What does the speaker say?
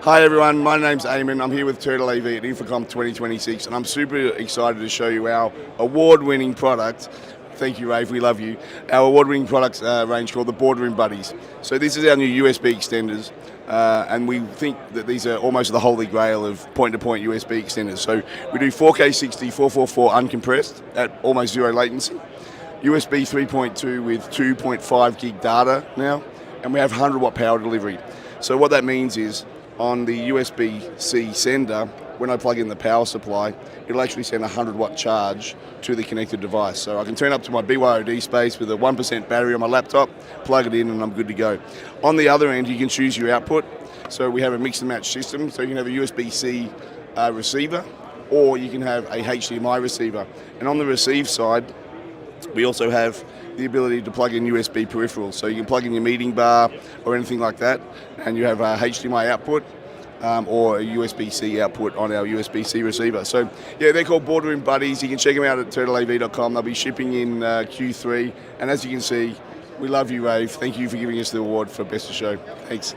Hi everyone, my name's Eamon. I'm here with rAVe at InfoComm 2026 and I'm super excited to show you our award-winning product. Thank you, rAVe, we love you. Our award-winning products range called the Boardroom Buddies. So this is our new USB extenders and we think that these are almost the holy grail of point-to-point USB extenders. So we do 4K 60, 444 uncompressed at almost zero latency, USB 3.2 with 2.5 gig data now, and we have 100 watt power delivery. So what that means is on the USB-C sender, when I plug in the power supply, it'll actually send a 100 watt charge to the connected device. So I can turn up to my BYOD space with a 1% battery on my laptop, plug it in and I'm good to go. On the other end, you can choose your output. So we have a mix and match system. So you can have a USB-C receiver or you can have a HDMI receiver. And on the receive side, we also have the ability to plug in USB peripherals. So you can plug in your meeting bar or anything like that, and you have a HDMI output or a USB-C output on our USB-C receiver. So yeah, they're called Boardroom Buddies. You can check them out at rAVe.com. They'll be shipping in Q3. And as you can see, we love you, rAVe. Thank you for giving us the award for Best of Show. Thanks.